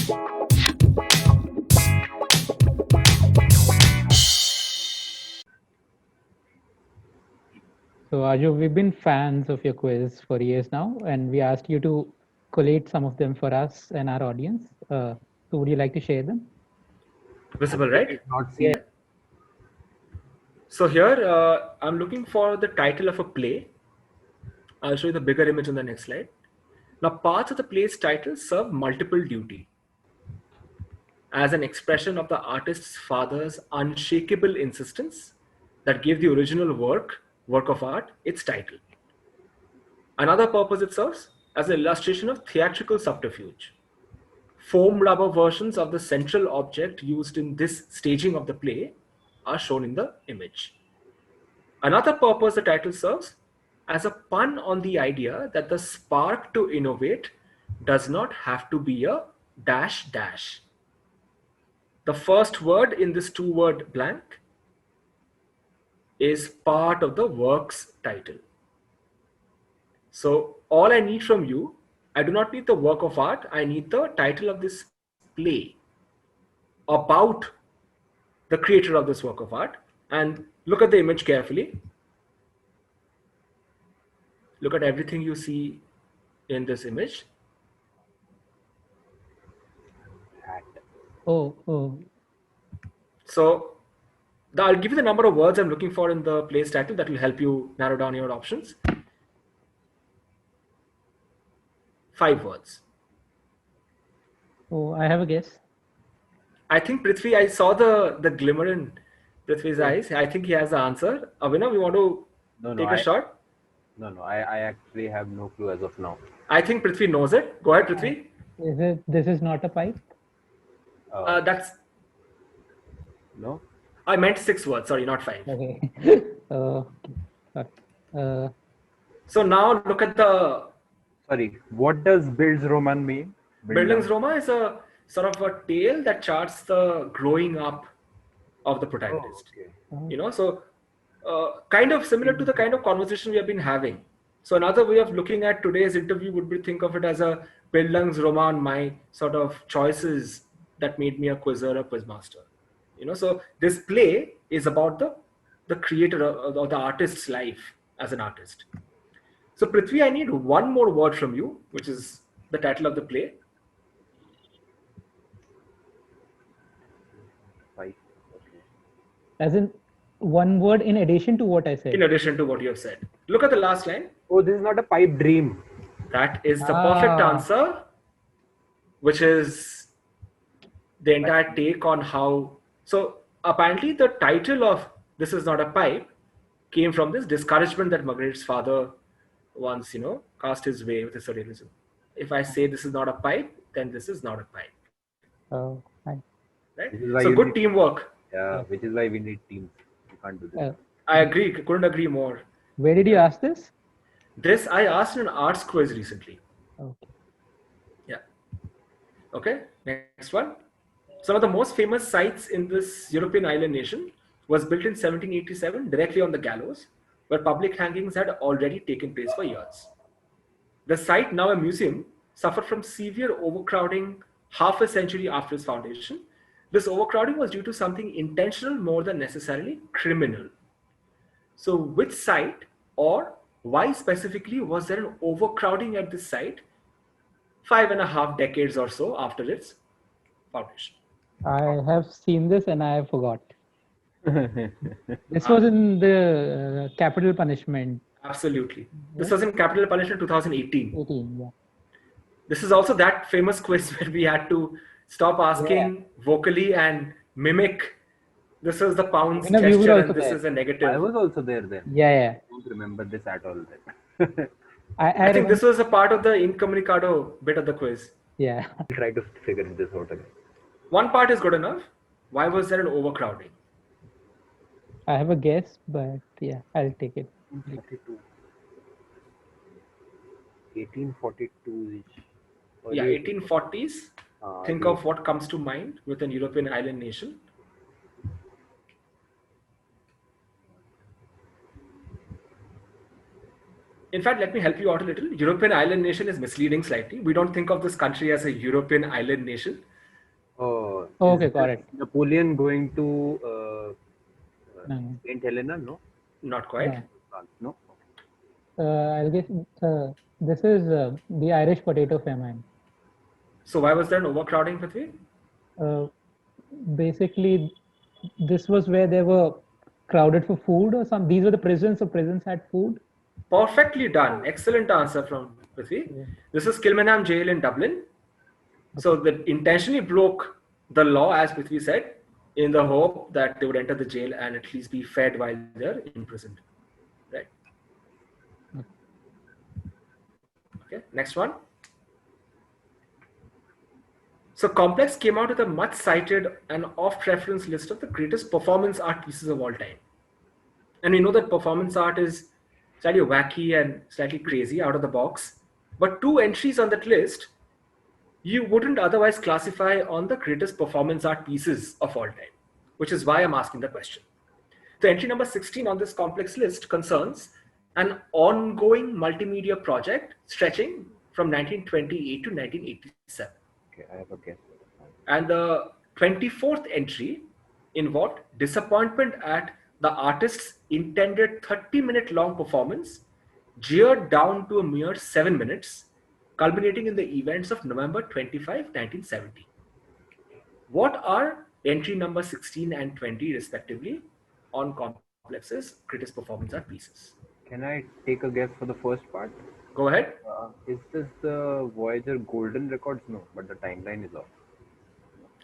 So, Arjo, we've been fans of your quiz for years now, and we asked you to collate some of them for us and our audience. So, would you like to share them? Visible, right? Not seen. So here, I'm looking for the title of a play. I'll show you the bigger image on the next slide. Now, parts of the play's title serve multiple duty as an expression of the artist's father's unshakable insistence that gave the original work of art, its title. Another purpose it serves as an illustration of theatrical subterfuge. Foam rubber versions of the central object used in this staging of the play are shown in the image. Another purpose the title serves as a pun on the idea that the spark to innovate does not have to be a dash dash. The first word in this two-word blank is part of the work's title. So all I need from you, I do not need the work of art, I need the title of this play about the creator of this work of art. And look at the image carefully. Look at everything you see in this image. Oh. So I'll give you the number of words I'm looking for in the play's title that will help you narrow down your options. 5 words. Oh, I have a guess. I think Prithvi, I saw the glimmer in Prithvi's eyes. I think he has the answer. Abhinav, you want to take a shot? No, I actually have no clue as of now. I think Prithvi knows it. Go ahead, Prithvi. This is not a pipe? That's... No? I meant 6 words, sorry, not 5. Okay. So now look at the... Sorry, what does Bildungsroman mean? Bildungsroman is a sort of a tale that charts the growing up of the protagonist. You know, so kind of similar to the kind of conversation we have been having. So another way of looking at today's interview would be think of it as a Bildungsroman, my sort of choices that made me a quizzer, a quizmaster. You know, so this play is about the creator or the artist's life as an artist. So Prithvi, I need one more word from you, which is the title of the play. Okay. As in one word in addition to what I said. In addition to what you have said. Look at the last line. Oh, this is not a pipe dream. That is the perfect answer, which is the entire take on how... So apparently the title of This Is Not a Pipe came from this discouragement that Margaret's father once, cast his way with his surrealism. If I say this is not a pipe, then this is not a pipe. Oh, right. So good teamwork. Yeah, which is why we need teams. You can't do this. I agree. Couldn't agree more. Where did you ask this? This I asked in an arts quiz recently. Okay. Yeah. Okay. Next one. Some of the most famous sites in this European island nation was built in 1787 directly on the gallows, where public hangings had already taken place for years. The site, now a museum, suffered from severe overcrowding half a century after its foundation. This overcrowding was due to something intentional more than necessarily criminal. So which site or why specifically was there an overcrowding at this site 5.5 decades or so after its foundation? I have seen this and I forgot. This was in the Capital Punishment. Absolutely. This was in Capital Punishment 2018. 18, yeah. This is also that famous quiz where we had to stop asking vocally and mimic. This is the pounds gesture and this is a negative. I was also there then. Yeah. I don't remember this at all then. I think this was a part of the incommunicado bit of the quiz. Yeah. I'll try to figure this out again. One part is good enough. Why was there an overcrowding? I have a guess, but yeah, I'll take it. 1842. Yeah, 1840s. Think of what comes to mind with an European island nation. In fact, let me help you out a little. European island nation is misleading slightly. We don't think of this country as a European island nation. No. Okay, Is got it. Napoleon going to No, Saint Helena? No. Not quite. no. France? No. I'll guess this is the Irish potato famine. So why was there an overcrowding, Prithvi? Uh, Basically, this was where they were crowded for food or some. These were the prisons, so prisons had food. Perfectly done. Excellent answer from Prithvi. Yeah. This is Kilmainham Jail in Dublin. So they intentionally broke the law, as Prithvi said, in the hope that they would enter the jail and at least be fed while they're imprisoned. Right. Okay. Next one. So Complex came out with a much cited and oft-referenced list of the greatest performance art pieces of all time. And we know that performance art is slightly wacky and slightly crazy out of the box. But two entries on that list you wouldn't otherwise classify on the greatest performance art pieces of all time, which is why I'm asking the question. The entry number 16 on this complex list concerns an ongoing multimedia project stretching from 1928 to 1987. Okay, I have a guess. And the 24th entry involved disappointment at the artist's intended 30-minute long performance, geared down to a mere 7 minutes, culminating in the events of November 25, 1970. What are entry number 16 and 20, respectively, on Complex's greatest performance art pieces? Can I take a guess for the first part? Go ahead. Is this the Voyager Golden Records? No, but the timeline is off.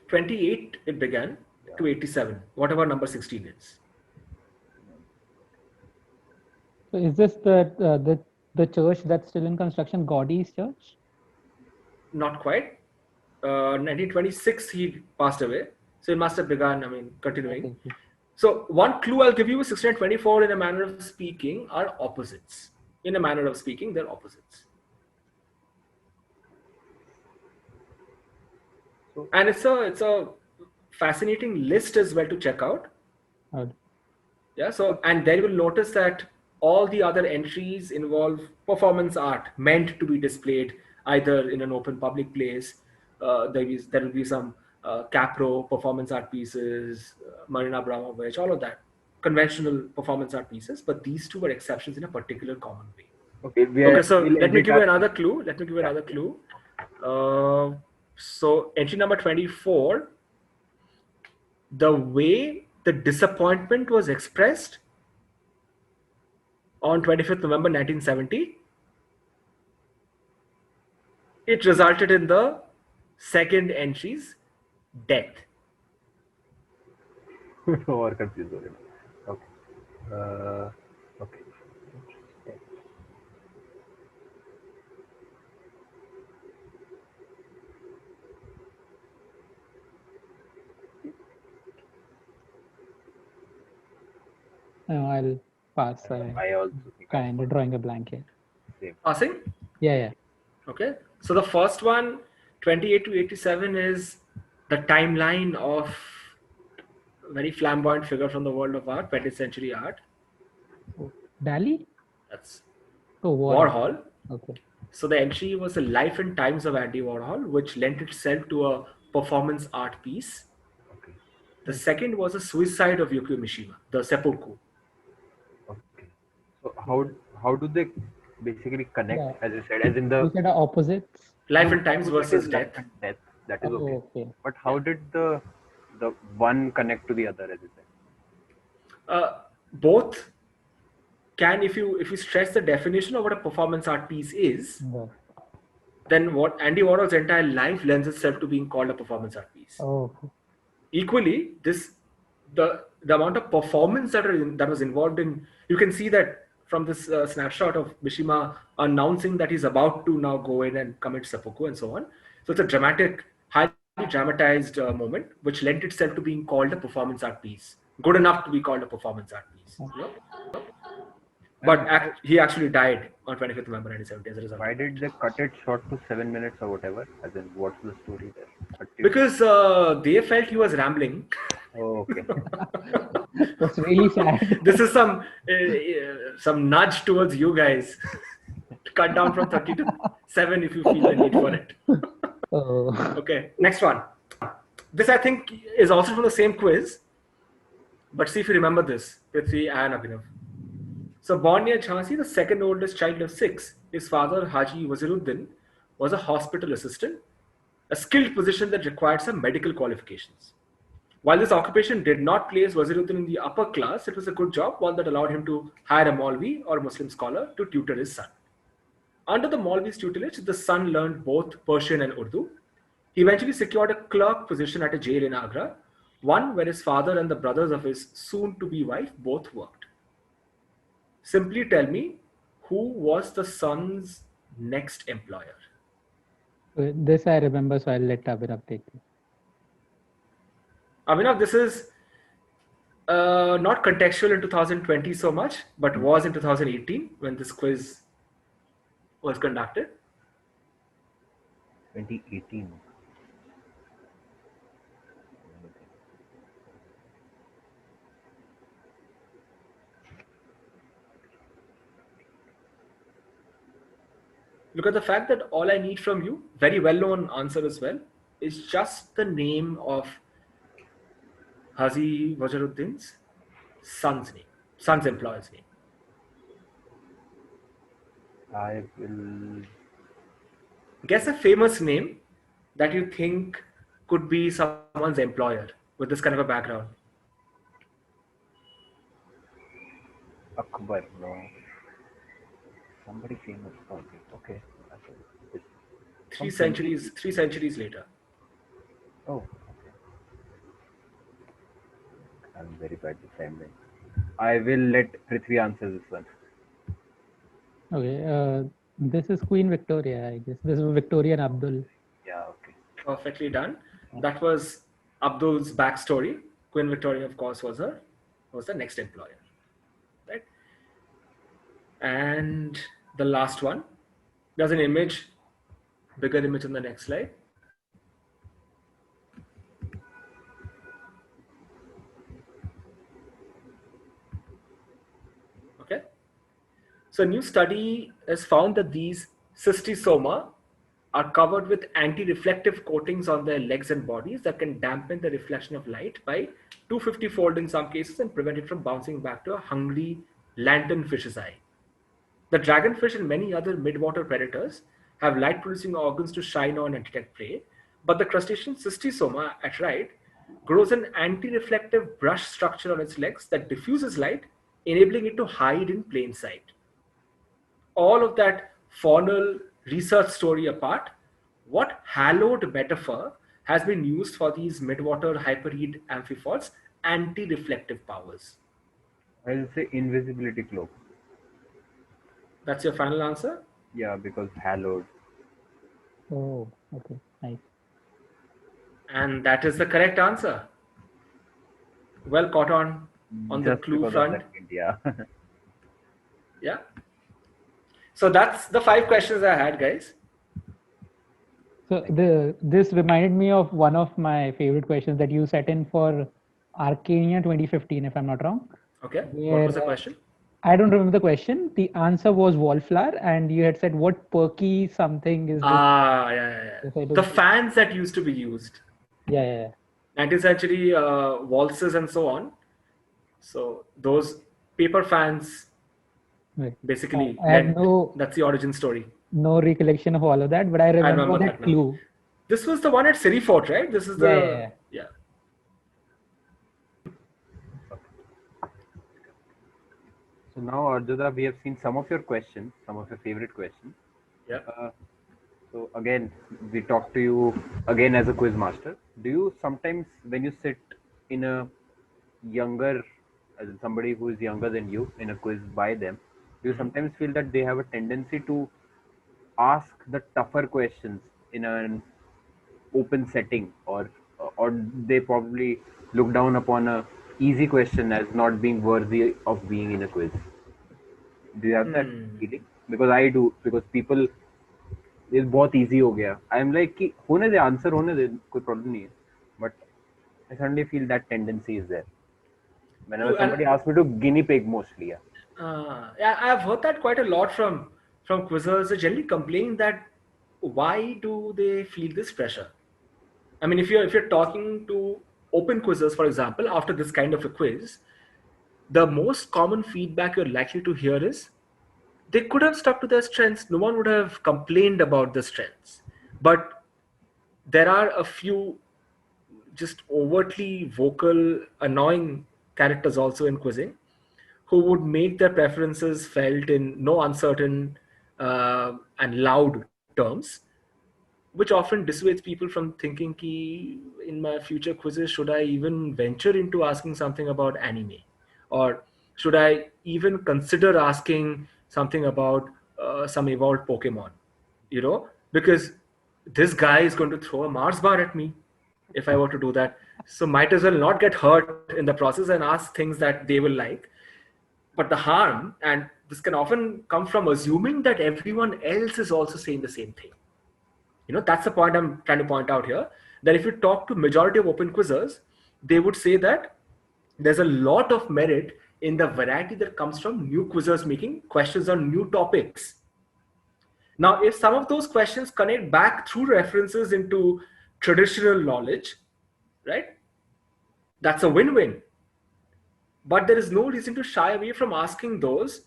28 it began to 87, whatever number 16 is. So is this the church that's still in construction, Gaudi's church? Not quite. 1926 he passed away, so it must have begun, continuing. Okay. So one clue I'll give you is 16 and 24 in a manner of speaking are opposites. In a manner of speaking, they're opposites. And it's a fascinating list as well to check out. Yeah, so and there you will notice that all the other entries involve performance art meant to be displayed either in an open public place. There will be some Capro performance art pieces, Marina Abramovich, all of that. Conventional performance art pieces, but these two were exceptions in a particular common way. Okay, So let me give you another clue. So entry number 24, the way the disappointment was expressed on 25th November 1970, it resulted in the second entry's death. और confused हो रहे हैं. Okay. Okay. No, I'll pass. I also think kind of drawing a blank here. same. Passing? Yeah. Okay. So the first one, 28 to 87, is the timeline of a very flamboyant figure from the world of art, 20th century art. Dali? That's Oh, Warhol. Okay. So the entry was the life and times of Andy Warhol, which lent itself to a performance art piece. Okay. The second was a suicide of Yukio Mishima, the seppuku. Okay. So how do they basically connect? Yeah. As you said, as in the You said opposites? Life and times versus life death. and death. That is Oh, okay. okay. But how did the one connect to the other, as you said? Both can, if you stress the definition of what a performance art piece is, Yeah. then what Andy Warhol's entire life lends itself to being called a performance art piece. Oh, okay. Equally, the amount of performance that was involved in, you can see that from this snapshot of Mishima announcing that he's about to now go in and commit seppuku and so on. So it's a dramatic, highly dramatized moment, which lent itself to being called a performance art piece. Good enough to be called a performance art piece. You know? But he actually died on 25th November 1970 as a result. Why did they cut it short to 7 minutes or whatever? As in, what's the story there? Because they felt he was rambling. Oh, okay. That's really sad. This is some nudge towards you guys to cut down from 30 to 7 if you feel the need for it. Oh. Okay, next one. This I think is also from the same quiz, but see if you remember this, Prithvi and Abhinav. So born near Jhansi, the second oldest child of 6, his father Haji Waziruddin was a hospital assistant, a skilled position that required some medical qualifications. While this occupation did not place Waziruddin in the upper class, it was a good job, one that allowed him to hire a Maulvi or Muslim scholar to tutor his son. Under the Maulvi's tutelage, the son learned both Persian and Urdu. He eventually secured a clerk position at a jail in Agra, one where his father and the brothers of his soon-to-be wife both worked. Simply tell me, who was the son's next employer? This I remember, so I'll let Abhinav take it. Abhinav, this is not contextual in 2020 so much, but was in 2018 when this quiz was conducted. 2018. Look at the fact that all I need from you, very well-known answer as well, is just the name of Haji Waziruddin's son's employer's name. I will guess a famous name that you think could be someone's employer with this kind of a background. Akbar, no. Somebody famous. Okay. Three centuries later. Oh, okay. I'm very bad with timeline. I will let Prithvi answer this one. Okay, this is Queen Victoria, I guess. This is Victoria and Abdul. Yeah, okay. Perfectly done. That was Abdul's backstory. Queen Victoria, of course, was the next employer. Right? And the last one. There's an image, bigger image on the next slide. Okay. So a new study has found that these cystosoma are covered with anti-reflective coatings on their legs and bodies that can dampen the reflection of light by 250-fold in some cases and prevent it from bouncing back to a hungry lanternfish's eye. The dragonfish and many other midwater predators have light-producing organs to shine on and detect prey, but the crustacean cystosoma at right grows an anti-reflective brush structure on its legs that diffuses light, enabling it to hide in plain sight. All of that faunal research story apart, what hallowed metaphor has been used for these midwater hypereid amphipods' anti-reflective powers? I'll say invisibility cloak. That's your final answer? Yeah, because hallowed. Oh, okay, nice. And that is the correct answer. Well caught on the clue front. Yeah. Yeah. So that's the 5 questions I had, guys. So this reminded me of one of my favorite questions that you set in for Arcania 2015, if I'm not wrong. Okay. What was the question? I don't remember the question. The answer was wallflower, and you had said what perky something is. Yeah. The fans that used to be used. Yeah. 19th century waltzes and so on. So those paper fans, right. Basically, that's the origin story. No recollection of all of that, but I remember that clue. Now. This was the one at City Fort, right? This is the yeah. So now, Arjo, we have seen some of your questions, some of your favorite questions. Yeah. So again, we talk to you again as a quiz master. Do you sometimes, when you sit in a younger, as somebody who is younger than you in a quiz by them, do you sometimes feel that they have a tendency to ask the tougher questions in an open setting, or they probably look down upon a easy question as not being worthy of being in a quiz? Do you have that feeling? Because I do, because people, it's बहुत easy हो गया. I'm like कि होने दे, answer होने दे, कोई problem नहीं है. But I suddenly feel that tendency is there. Whenever somebody asks me to guinea pig mostly. Yeah, I've heard that quite a lot from quizzers. They generally complain that why do they feel this pressure? I mean, if you're talking to open quizzes, for example, after this kind of a quiz, the most common feedback you're likely to hear is they could have stuck to their strengths. No one would have complained about the strengths. But there are a few just overtly vocal, annoying characters also in quizzing who would make their preferences felt in no uncertain and loud terms, which often dissuades people from thinking ki in my future quizzes should I even venture into asking something about anime, or should I even consider asking something about some evolved Pokemon, because this guy is going to throw a Mars bar at me if I were to do that. So might as well not get hurt in the process and ask things that they will like. But the harm, and this can often come from assuming that everyone else is also saying the same thing. That's the point I'm trying to point out here, that if you talk to majority of open quizzers, they would say that there's a lot of merit in the variety that comes from new quizzers making questions on new topics. Now, if some of those questions connect back through references into traditional knowledge, right, that's a win-win. But there is no reason to shy away from asking those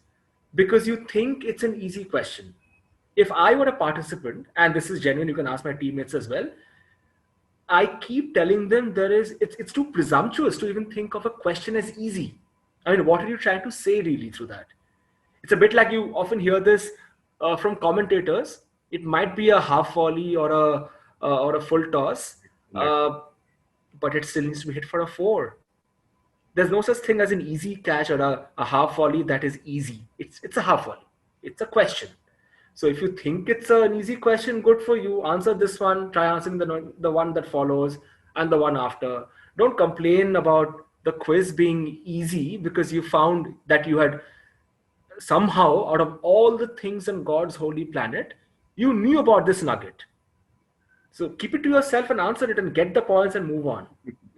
because you think it's an easy question. If I were a participant, and this is genuine, you can ask my teammates as well, I keep telling them it's too presumptuous to even think of a question as easy. I mean, what are you trying to say really through that? It's a bit like you often hear this from commentators. It might be a half volley or a full toss, Yes. but it still needs to be hit for a four. There's no such thing as an easy catch or a half volley that is easy. It's a half volley. It's a question. So if you think it's an easy question, good for you. Answer this one. Try answering the one that follows and the one after. Don't complain about the quiz being easy because you found that you had somehow, out of all the things on God's holy planet, you knew about this nugget. So keep it to yourself and answer it and get the points and move on.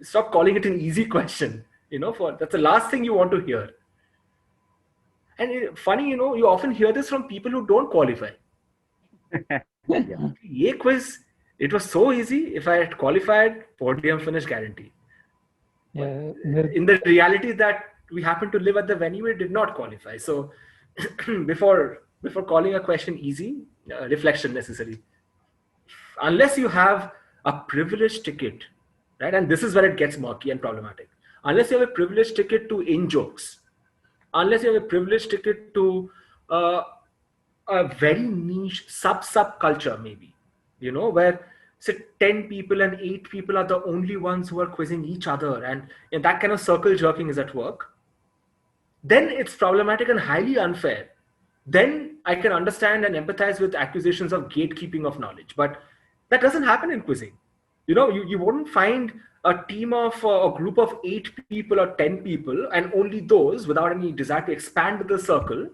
Stop calling it an easy question. For that's the last thing you want to hear. And funny, you often hear this from people who don't qualify. Yeah. Ye quiz, it was so easy. If I had qualified, podium finish guarantee. Yeah, In the reality that we happen to live at the venue, it did not qualify. So before calling a question easy, reflection necessary. Unless you have a privileged ticket, right? And this is where it gets murky and problematic. Unless you have a privileged ticket to in jokes, unless you have a privileged ticket to uh, a very niche sub culture, maybe, where say 10 people and 8 people are the only ones who are quizzing each other, and that kind of circle jerking is at work, then it's problematic and highly unfair. Then I can understand and empathize with accusations of gatekeeping of knowledge. But that doesn't happen in quizzing. You wouldn't find a team of a group of 8 people or 10 people, and only those without any desire to expand the circle,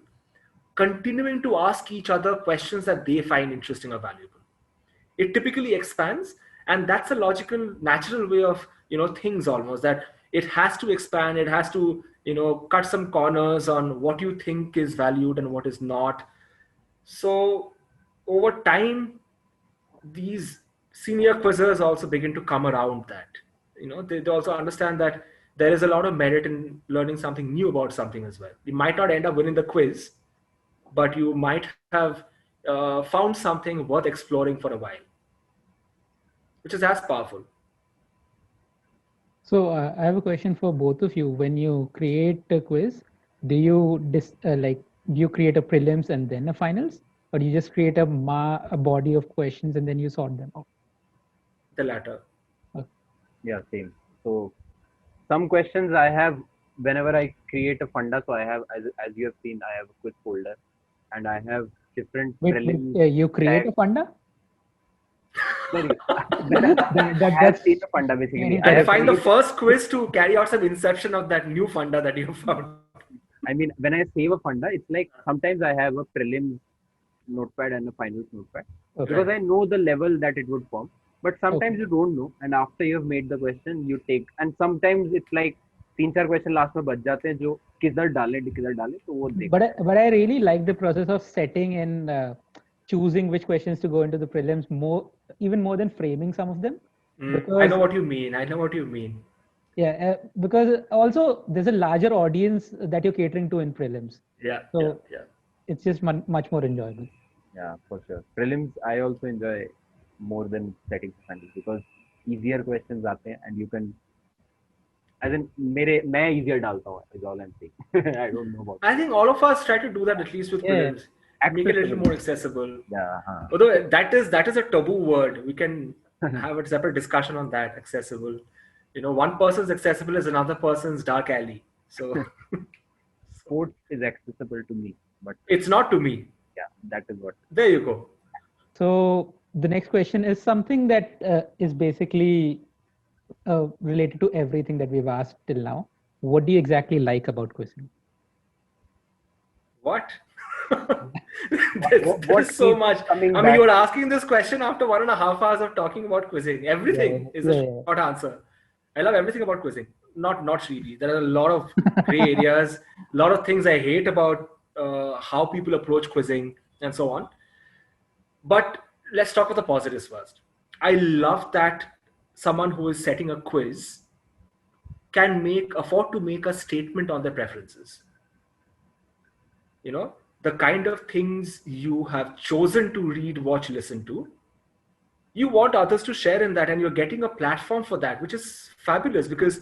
continuing to ask each other questions that they find interesting or valuable. It typically expands, and that's a logical, natural way of things, almost, that it has to expand, it has to cut some corners on what you think is valued and what is not. So over time, these senior quizzers also begin to come around that. They also understand that there is a lot of merit in learning something new about something as well. You might not end up winning the quiz, but you might have found something worth exploring for a while, which is as powerful. So I have a question for both of you. When you create a quiz, do you do you create a prelims and then a finals, or do you just create a body of questions and then you sort them out? The latter. Okay. Yeah, same. So some questions I have whenever I create a funda. So I have, as you have seen, I have a quiz folder, and I have different Wait, prelims. you create a funda? Sorry, when I have That's seen the funda basically. very I have find the made, first quiz to carry out some inception of that new funda that you found. I mean, when I save a funda, it's like sometimes I have a prelims notepad and a finals notepad okay. because I know the level that it would form. But sometimes Okay. you don't know, and after you have made the question, you take. And sometimes it's like 3-4 question last में बच जाते हैं जो किधर डाले तो वो देख. But I really like the process of setting and choosing which questions to go into the prelims even more than framing some of them. I know because what you mean. I know what you mean. yeah, because also there's a larger audience that you're catering to in prelims, Yeah, yeah, so yeah. it's just much more enjoyable. Yeah, for sure. Prelims I also enjoy more than setting for finals because easier questions आते हैं and you can as in मैं easier डालता हूँ is all I'm saying. I don't know about I think all of us try to do that at least with Yeah, prelims to make it a little accessible. more accessible. Yeah, हाँ. Although that is a taboo word. We can have a separate discussion on that. Accessible. One person's accessible is another person's dark alley. So Sports is accessible to me, but it's not to me. yeah, that is what. There you go. so the next question is something that is basically related to everything that we've asked till now. What do you exactly like about quizzing? What? What There's so keeps much. coming I mean, back? you are asking this question after 1.5 hours of talking about quizzing. Yeah, Everything is a yeah, short answer. I love everything about quizzing. Not really. There are a lot of gray areas, a lot of things I hate about how people approach quizzing and so on. But let's talk about the positives first. I love that someone who is setting a quiz can afford to make a statement on their preferences. The kind of things you have chosen to read, watch, listen to, you want others to share in that, and you're getting a platform for that, which is fabulous because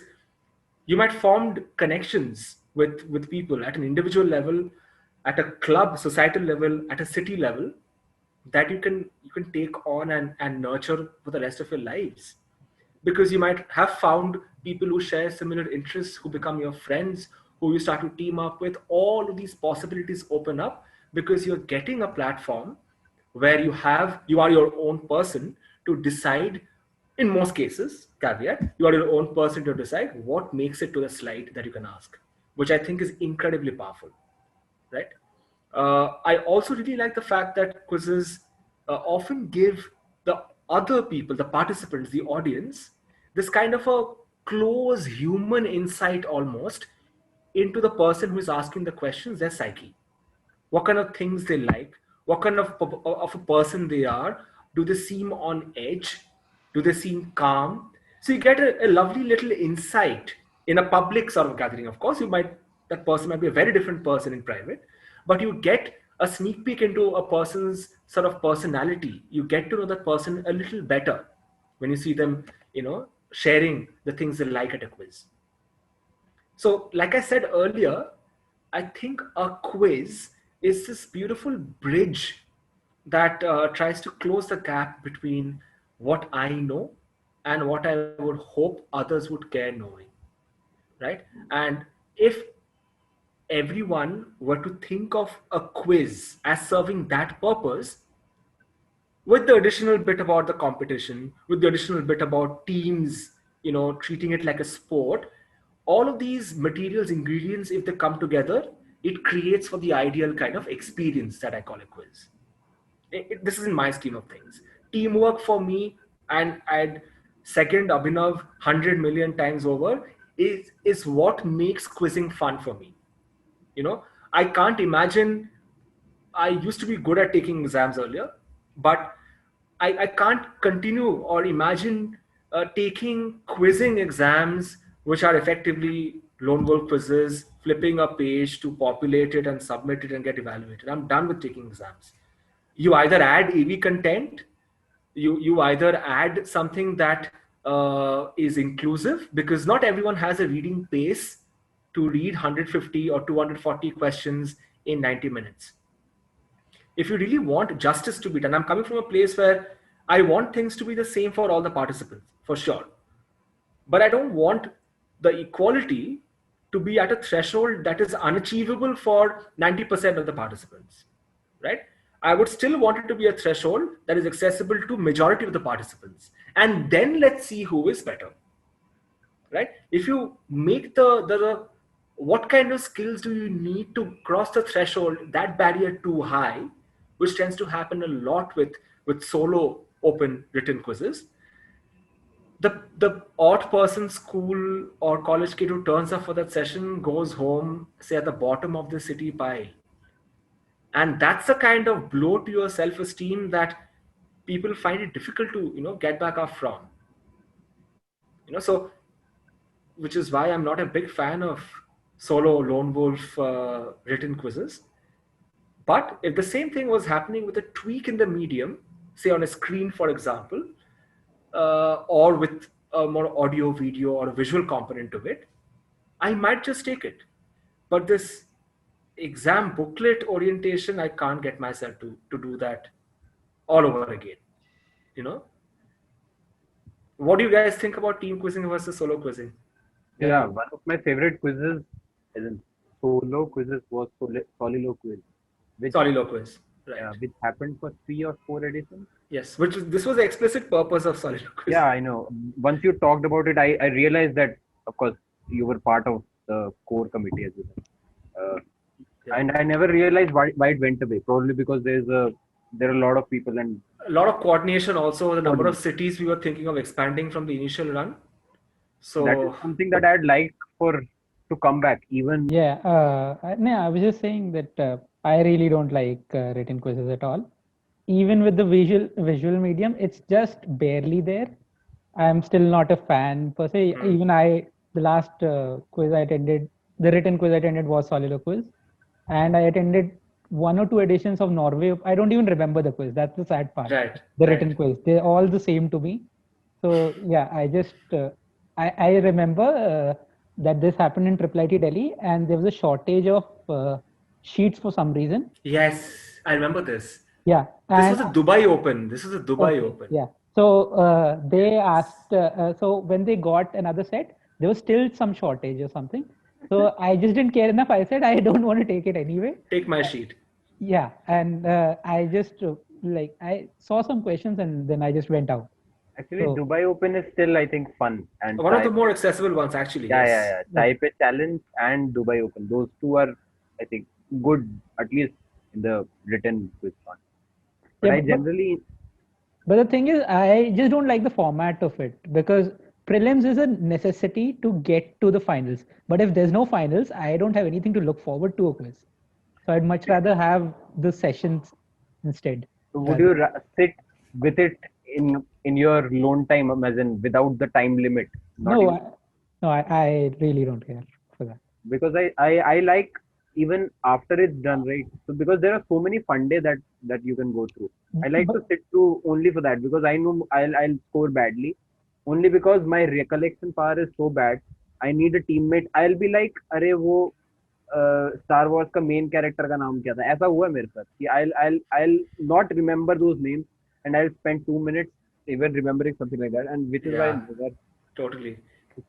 you might form connections with people at an individual level, at a club societal level, at a city level, that you can take on and nurture for the rest of your lives, because you might have found people who share similar interests, who become your friends, who you start to team up with. All of these possibilities open up because you're getting a platform where you are your own person to decide. In most cases, caveat, you are your own person to decide what makes it to the slide that you can ask, which I think is incredibly powerful, right? I also really like the fact that quizzes often give the other people, the participants, the audience, this kind of a close human insight almost into the person who is asking the questions, their psyche, what kind of things they like, what kind of a person they are. Do they seem on edge? Do they seem calm? So you get a lovely little insight in a public sort of gathering. Of course, that person might be a very different person in private, but you get a sneak peek into a person's sort of personality. You get to know that person a little better when you see them, sharing the things they like at a quiz. So, like I said earlier, I think a quiz is this beautiful bridge that tries to close the gap between what I know and what I would hope others would care knowing, right? And if everyone were to think of a quiz as serving that purpose, with the additional bit about the competition, with the additional bit about teams, treating it like a sport, all of these materials, ingredients, if they come together, it creates for the ideal kind of experience that I call a quiz. This is in my scheme of things. Teamwork for me, and I'd second Abhinav 100 million times over, is what makes quizzing fun for me. I can't imagine. I used to be good at taking exams earlier, but I can't continue or imagine taking quizzing exams, which are effectively lone wolf quizzes, flipping a page to populate it and submit it and get evaluated. I'm done with taking exams. You either add AV content, you either add something that is inclusive, because not everyone has a reading pace to read 150 or 240 questions in 90 minutes. If you really want justice to be done, I'm coming from a place where I want things to be the same for all the participants, for sure. But I don't want the equality to be at a threshold that is unachievable for 90% of the participants, right? I would still want it to be a threshold that is accessible to majority of the participants. And then let's see who is better, right? If you make the what kind of skills do you need to cross the threshold, that barrier too high, which tends to happen a lot with solo open written quizzes. The odd person school or college kid who turns up for that session goes home, say, at the bottom of the city pile, and that's a kind of blow to your self-esteem that people find it difficult to get back up from. So which is why I'm not a big fan of solo lone wolf written quizzes. But if the same thing was happening with a tweak in the medium, say on a screen, for example, or with a more audio, video, or a visual component to it, I might just take it. But this exam booklet orientation, I can't get myself to do that all over again. You know, what do you guys think about team quizzing versus solo quizzing? Yeah, one of my favorite quizzes, as in solo quizzes, was Solilo quiz, which Solilo quiz, right? which happened for 3 or 4 editions. Yes, this was the explicit purpose of Solilo quiz. Yeah, I know. Once you talked about it, I realized that, of course, you were part of the core committee as well. And I never realized why it went away. Probably because there are a lot of people and A lot of coordination also, the number of cities we were thinking of expanding from the initial run. So that is something that I'd like to come back. Even Yeah, no, I was just saying that I really don't like written quizzes at all. Even with the visual medium, it's just barely there. I'm still not a fan per se. Even the last quiz I attended, the written quiz I attended was Solilo quiz, and I attended 1 or 2 editions of Norway. I don't even remember the quiz. That's the sad part. Right, The right. written quiz, they're all the same to me. So yeah, I just I remember that this happened in Triple IT Delhi, and there was a shortage of sheets for some reason. Yes, I remember this. Yeah, This was a Dubai Open. This was a Dubai Open. Yeah. So they asked. So when they got another set, there was still some shortage or something. So I just didn't care enough. I said I don't want to take it anyway. Take my sheet. Yeah, and I just I saw some questions and then I just went out. actually, Dubai Open is still, I think, fun and One of the more accessible ones, actually. yeah, Yes. Taipei Challenge and Dubai Open. Those two are, I think, good at least in the written quiz one. But I generally But the thing is, I just don't like the format of it because prelims is a necessity to get to the finals. But if there's no finals, I don't have anything to look forward to a quiz. So I'd much rather have the sessions instead. So would you sit with it in your lone time, as in without the time limit? I really don't care for that. Because I like even after it's done, right? So because there are so many fun days that you can go through. I like to sit through only for that because I know I'll score badly. Only because my recollection power is so bad. I need a teammate. I'll be like, अरे वो Star Wars का main character का नाम क्या था? ऐसा हुआ मेरे साथ कि I'll not remember those names and I'll spend 2 minutes even remembering something like that, and which is why Totally.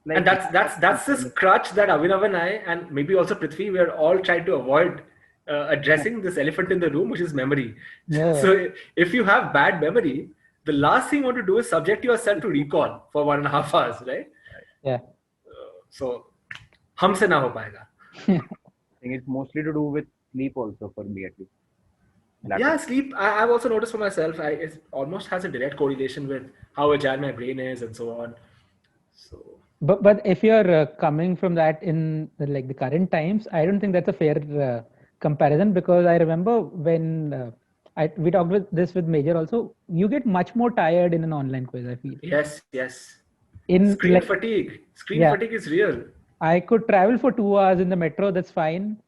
like, And that's this crutch that Abhinav and I, and maybe also Prithvi, we are all trying to avoid addressing this elephant in the room, which is memory. Yeah. So if you have bad memory, the last thing you want to do is subject yourself to recall for 1.5 hours, right? Yeah. So हमसे ना हो पाएगा. I think it's mostly to do with sleep also for me at least. Yeah, sleep. I've also noticed for myself, it almost has a direct correlation with how agile my brain is and so on. So. But if you're coming from that in the current times, I don't think that's a fair comparison because I remember when we talked with Major also, you get much more tired in an online quiz, I feel. Yes. Screen fatigue. Fatigue is real. I could travel for 2 hours in the metro, that's fine.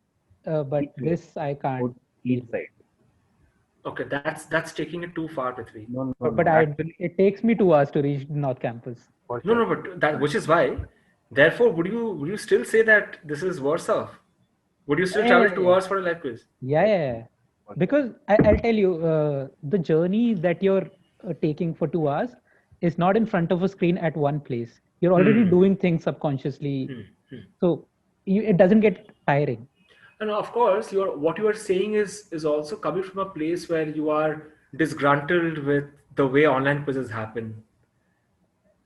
But this I can't. Each side. Okay, that's taking it too far, Prithvi. No, but it takes me 2 hours to reach North Campus. No, but that, which is why, therefore, would you still say that this is worse off? Would you still travel 2 hours for a live quiz? Yeah. Because I'll tell you, the journey that you're taking for 2 hours is not in front of a screen at one place. You're already doing things subconsciously. So it doesn't get tiring. And of course, what you are saying is also coming from a place where you are disgruntled with the way online quizzes happen.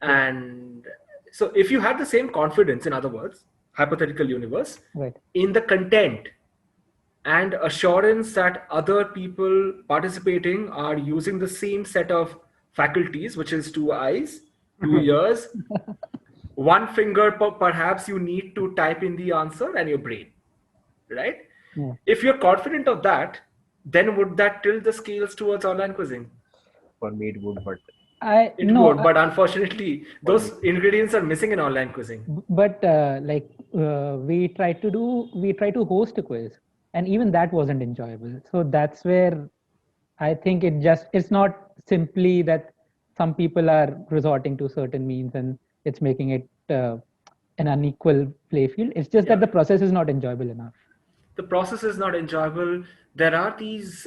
And so if you had the same confidence, in other words, hypothetical universe, right, in the content and assurance that other people participating are using the same set of faculties, which is 2 eyes, 2 ears, 1 finger, perhaps you need to type in the answer, and your brain, right? Yeah. If you're confident of that, then would that tilt the scales towards online quizzing? For me, it would, but I It no, would, but unfortunately, those ingredients are missing in online quizzing. but we try to host a quiz, and even that wasn't enjoyable. So that's where I think it's not simply that some people are resorting to certain means and it's making it an unequal play field. It's just that Yeah. the process is not enjoyable enough. The process is not enjoyable. There are these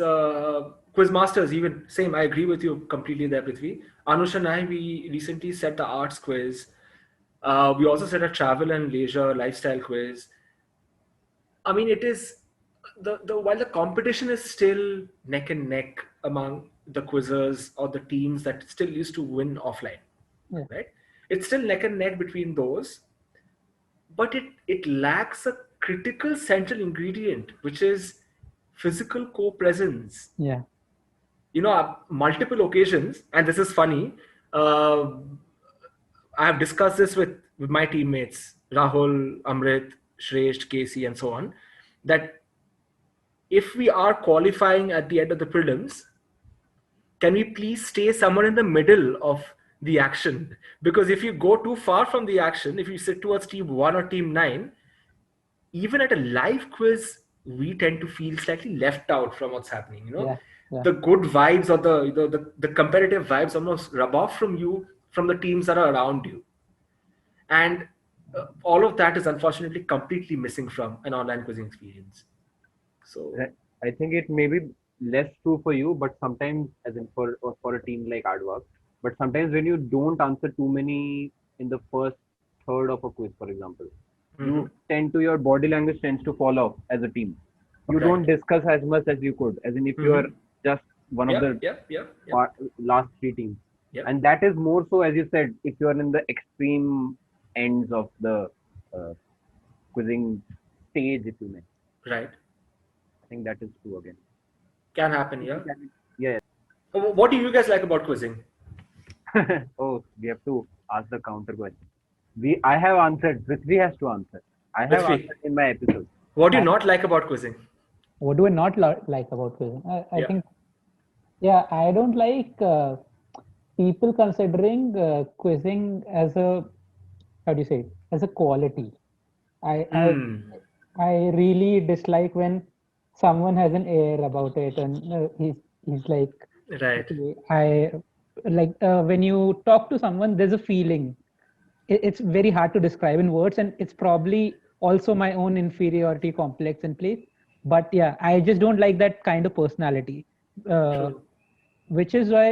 quiz masters, even same. I agree with you completely there, Prithvi. Anush and I, we recently set the arts quiz. We also set a travel and leisure lifestyle quiz. I mean, it is the while the competition is still neck and neck among the quizzers or the teams that still used to win offline, Yeah, right? It's still neck and neck between those, but it lacks a critical central ingredient, which is physical co-presence. yeah, Multiple occasions, and this is funny. uh, I have discussed this with my teammates, Rahul, Amrit, Shresh, Casey, and so on, that if we are qualifying at the end of the prelims, can we please stay somewhere in the middle of the action? Because if you go too far from the action, if you sit towards team 1 or team 9, even at a live quiz, we tend to feel slightly left out from what's happening. yeah, yeah. The good vibes or the competitive vibes almost rub off from you, from the teams that are around you. And all of that is unfortunately completely missing from an online quizzing experience. So, I think it may be less true for you, but sometimes, as in for a team like Aardvark, but sometimes when you don't answer too many in the first third of a quiz, for example, mhm. you tend to your body language tends to fall off as a team. You Right. don't discuss as much as you could, as in if you are Hmm. just one of Yep, the yep, yep, yep, last three teams, yep. and that is more so, as you said, if you are in the extreme ends of the uh, quizzing stage, if you may. Right. I think that is true again. Can happen, yeah. Yeah. What do you guys like about quizzing? Oh, we have to ask the counter question. I have answered. Prithvi has to answer. I have Prithvi, answered in my episode. what do you I, not like about quizzing? what do I not like about quiz? I Yeah. think, yeah, I don't like people considering quizzing as a, how do you say it, as a quality. I I Hmm. I really dislike when someone has an air about it and he's like, Right. okay, I like when you talk to someone, there's a feeling. It's very hard to describe in words, and it's probably also my own inferiority complex in place. But yeah, I just don't like that kind of personality. Uh, True. which is why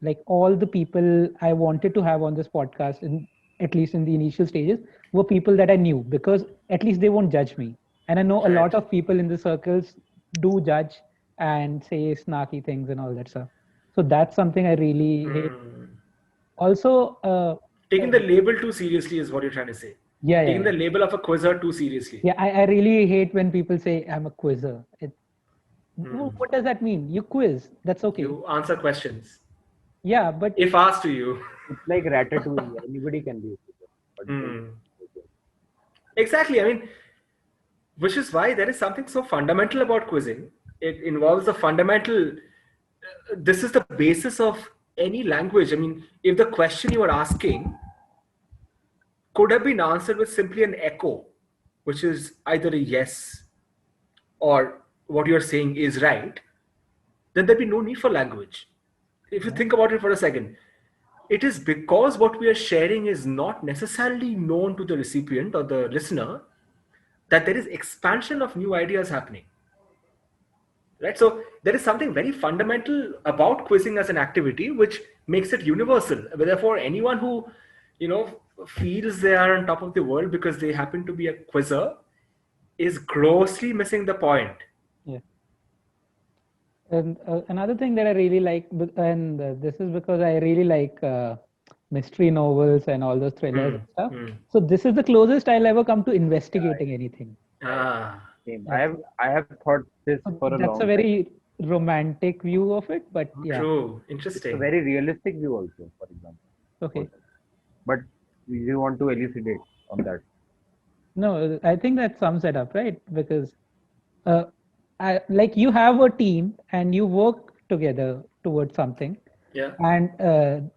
like all the people I wanted to have on this podcast, in at least in the initial stages, were people that I knew, because at least they won't judge me. And I know a Right. lot of people in the circles do judge and say snarky things and all that stuff. So that's something I really hate. Hmm. Also, Taking the label too seriously is what you're trying to say. yeah, yeah, Taking yeah. the label of a quizzer too seriously. Yeah, I really hate when people say I'm a quizzer. Hmm. What does that mean? You quiz. That's okay. You answer questions Yeah, but if asked to you. It's like Ratatouille. Anybody can be a teacher, but don't. Hmm. Exactly. I mean, which is why there is something so fundamental about quizzing. It involves the fundamental. This is the basis of any language. I mean, if the question you are asking could have been answered with simply an echo, which is either a yes or what you're saying is right, then there'd be no need for language. If you yeah, think about it for a second, it is because what we are sharing is not necessarily known to the recipient or the listener that there is expansion of new ideas happening. Right? So there is something very fundamental about quizzing as an activity which makes it universal. Therefore, anyone who, you know, feels they are on top of the world because they happen to be a quizzer is grossly missing the point. yeah. And another thing that I really like, and this is because I really like mystery novels and all those thrillers Hmm. and stuff. Hmm. So this is the closest I'll ever come to investigating anything. Ah, Same. That's I have thought this so for a that's a long time. very romantic view of it, but yeah, true. It's a Interesting. very realistic view also, for example. okay. Also. But you want to elucidate on that. No, I think that sums it up, right? Because uh, like you have a team and you work together towards something. Yeah. And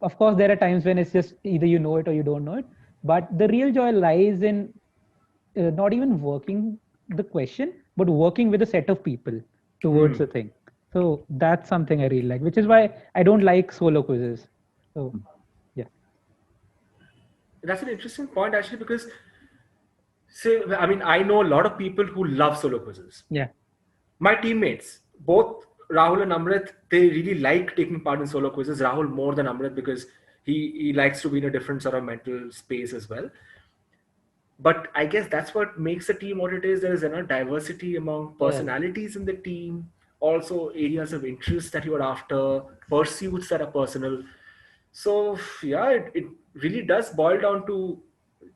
of course, there are times when it's just either you know it or you don't know it. But the real joy lies in not even working the question, but working with a set of people towards the thing. So that's something I really like, which is why I don't like solo quizzes. So yeah, That's an interesting point actually, because say, I mean, I know a lot of people who love solo quizzes. yeah, My teammates, both Rahul and Amrit, they really like taking part in solo quizzes. Rahul more than Amrit because he likes to be in a different sort of mental space as well. But I guess that's what makes a team what it is. There is enough diversity among yeah, personalities in the team, also areas of interest that you are after, pursuits that are personal. So yeah, it really does boil down to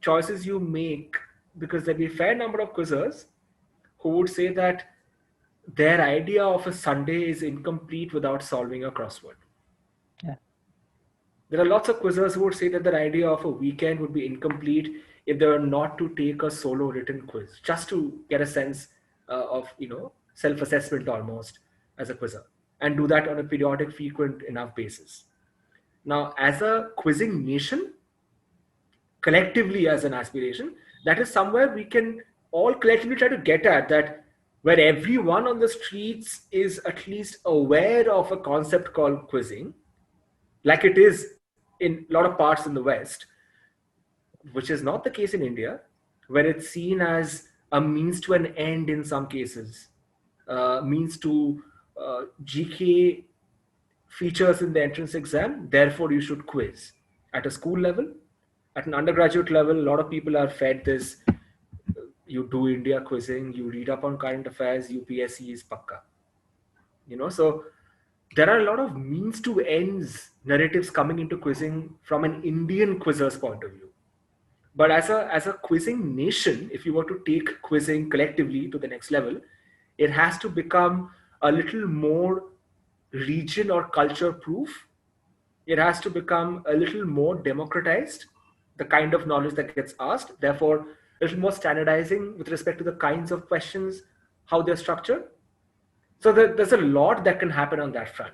choices you make, because there'll be a fair number of quizzers who would say that their idea of a Sunday is incomplete without solving a crossword. yeah, There are lots of quizzers who would say that their idea of a weekend would be incomplete if they were not to take a solo written quiz, just to get a sense of self-assessment almost as a quizzer, and do that on a periodic, frequent enough basis. Now, as a quizzing nation, collectively as an aspiration, that is somewhere we can all collectively try to get at, that where everyone on the streets is at least aware of a concept called quizzing, like it is in a lot of parts in the West, which is not the case in India, where it's seen as a means to an end in some cases, means to GK features in the entrance exam, therefore you should quiz. At a school level, at an undergraduate level, a lot of people are fed this: you do India quizzing, you read up on current affairs, UPSC is pakka. So there are a lot of means to ends narratives coming into quizzing from an Indian quizzer's point of view. But as a quizzing nation, if you were to take quizzing collectively to the next level, it has to become a little more region or culture proof. It has to become a little more democratized, the kind of knowledge that gets asked, therefore a little more standardizing with respect to the kinds of questions, how they're structured. So there's a lot that can happen on that front,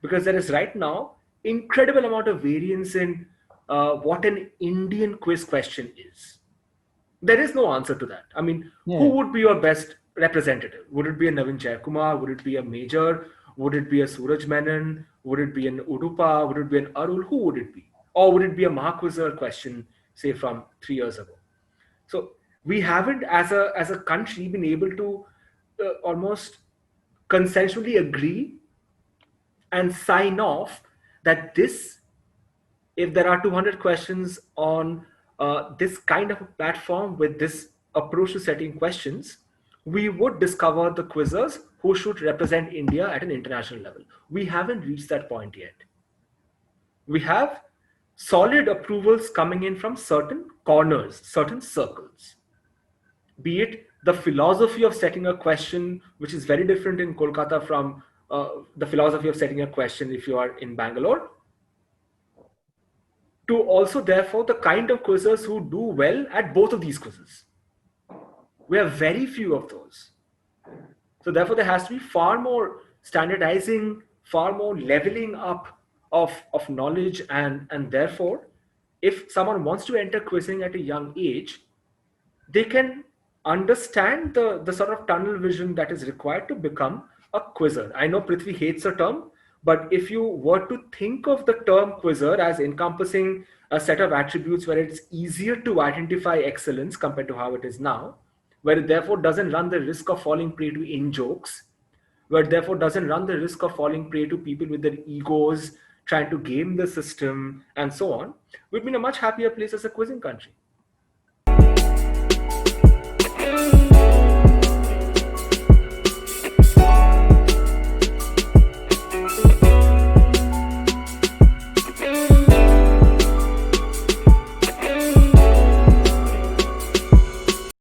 because there is right now incredible amount of variance in what an Indian quiz question is. There is no answer to that. I mean, who yeah, would be your best representative? Would it be a Navin Jayakumar? Would it be a Major? Would it be a Suraj Menon? Would it be an Udupa? Would it be an Arul? Who would it be? Or would it be a Mahaquizzer question, say from 3 years ago? So we haven't, as a country, been able to almost consensually agree and sign off that this, if there are 200 questions on this kind of a platform with this approach to setting questions, we would discover the quizzers who should represent India at an international level. We haven't reached that point yet. We have solid approvals coming in from certain corners, certain circles, be it the philosophy of setting a question, which is very different in Kolkata from the philosophy of setting a question if you are in Bangalore, to also, therefore, the kind of quizzers who do well at both of these quizzes. We have very few of those. So, therefore, there has to be far more standardizing, far more leveling up of knowledge, and therefore, if someone wants to enter quizzing at a young age, they can understand the sort of tunnel vision that is required to become a quizzer. I know Prithvi hates the term, but if you were to think of the term quizzer as encompassing a set of attributes where it's easier to identify excellence compared to how it is now, where it therefore doesn't run the risk of falling prey to in jokes, where it therefore doesn't run the risk of falling prey to people with their egos trying to game the system and so on, we'd be in a much happier place as a quizzing country.